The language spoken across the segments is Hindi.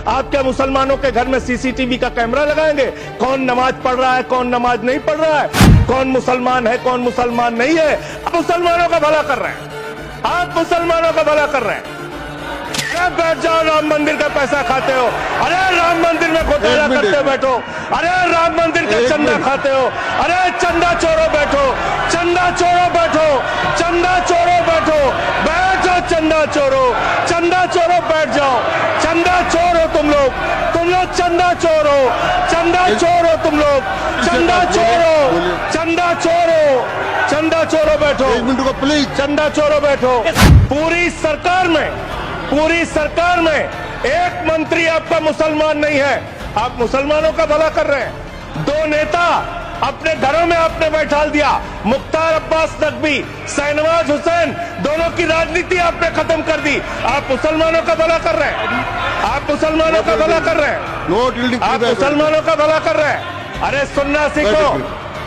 आप क्या मुसलमानों के घर में सीसीटीवी का कैमरा लगाएंगे? कौन नमाज पढ़ रहा है, कौन नमाज नहीं पढ़ रहा है, कौन मुसलमान है, कौन मुसलमान नहीं है? आप मुसलमानों का भला कर रहे हैं, आप मुसलमानों का भला कर रहे हैं। बैठ जाओ, राम मंदिर का पैसा खाते हो। अरे राम मंदिर में घोटाला करते बैठो। अरे राम मंदिर का चंदा खाते हो। अरे चंदा चोरो बैठो, चंदा चोरो बैठो, चंदा चोरो बैठो, बैठो चंदा चोरो, चंदा चोरो बैठ जाओ। चंदा चोर हो तुम लोग चंदा चोर हो, चंदा चोर हो तुम लोग, चंदा चोरो, चंदा चोरो, चंदा चोरो बैठो। 1 मिनट को प्लीज। चंदा चोरो बैठो। पूरी सरकार में एक मंत्री आपका मुसलमान नहीं है। आप मुसलमानों का भला कर रहे हैं। 2 नेता अपने घरों में आपने बैठा दिया, मुख्तार अब्बास नकवी, शाहनवाज हुसैन, दोनों की राजनीति आपने खत्म कर दी। आप मुसलमानों का भला कर रहे हैं, आप मुसलमानों का भला कर रहे हैं, आप मुसलमानों का भला कर रहे हैं। अरे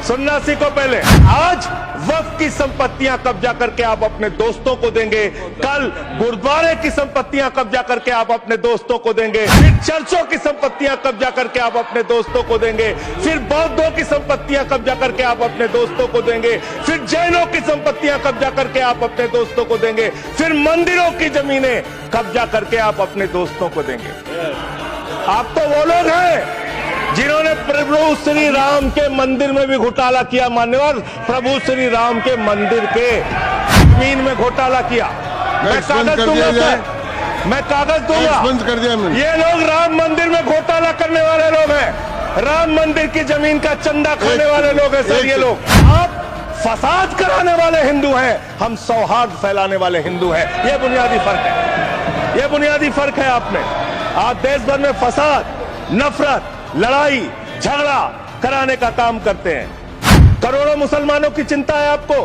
सुनना सीखो पहले। आज वक्फ की संपत्तियां कब्जा करके आप अपने दोस्तों को देंगे, कल गुरुद्वारे की संपत्तियां कब्जा करके आप अपने दोस्तों को देंगे, फिर चर्चों की संपत्तियां कब्जा करके आप अपने दोस्तों को देंगे, फिर बौद्धों की संपत्तियां कब्जा करके आप अपने दोस्तों को देंगे, फिर जैनों की संपत्तियां कब्जा करके आप अपने दोस्तों को देंगे, फिर मंदिरों की जमीनें कब्जा करके आप अपने दोस्तों को देंगे। आप तो वो लोग हैं जिन्होंने प्रभु श्री राम के मंदिर में भी घोटाला किया। मान्यवर, प्रभु श्री राम के मंदिर के जमीन में घोटाला किया। मैं कागज दूंगा सर, मैं कागज दूंगा। कर दिया मैंने। ये लोग राम मंदिर में घोटाला करने वाले लोग हैं, राम मंदिर की जमीन का चंदा खाने वाले लोग हैं सर। ये लोग आप फसाद कराने वाले हिंदू हैं, हम सौहार्द फैलाने वाले हिंदू हैं। ये बुनियादी फर्क है, ये बुनियादी फर्क है। आप देश भर में फसाद, नफरत, लड़ाई झगड़ा कराने का काम करते हैं। करोड़ों मुसलमानों की चिंता है आपको।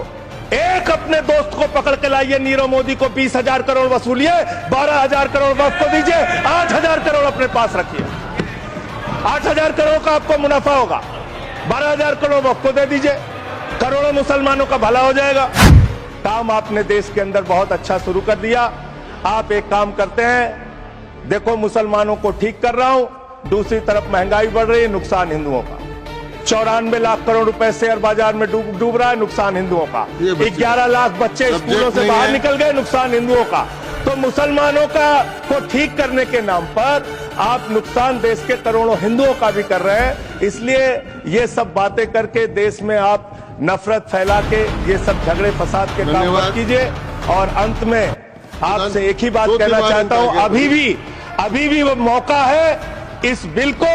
एक अपने दोस्त को पकड़ के लाइए, नीरव मोदी को 20,000 करोड़ वसूलिए, 12,000 करोड़ वक्फ को दीजिए, 8,000 करोड़ अपने पास रखिए। 8,000 करोड़ का आपको मुनाफा होगा, 12,000 करोड़ वक्फ को दे दीजिए, करोड़ों मुसलमानों का भला हो जाएगा। काम आपने देश के अंदर बहुत अच्छा शुरू कर दिया। आप एक काम करते हैं, देखो मुसलमानों को ठीक कर रहा हूं, दूसरी तरफ महंगाई बढ़ रही है, नुकसान हिंदुओं का। 94 लाख करोड़ रुपए शेयर बाजार में डूब रहा है, नुकसान हिंदुओं का। 11 लाख बच्चे स्कूलों से बाहर निकल गए, नुकसान हिंदुओं का। तो मुसलमानों का को ठीक करने के नाम पर आप नुकसान देश के करोड़ों हिंदुओं का भी कर रहे हैं। इसलिए ये सब बातें करके देश में आप नफरत फैला के ये सब झगड़े फसाद के काम मत कीजिए। और अंत में आपसे एक ही बात कहना चाहता हूं, अभी भी वो मौका है, इस बिल को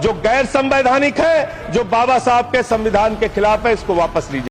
जो गैर संवैधानिक है, जो बाबा साहब के संविधान के खिलाफ है, इसको वापस लीजिए।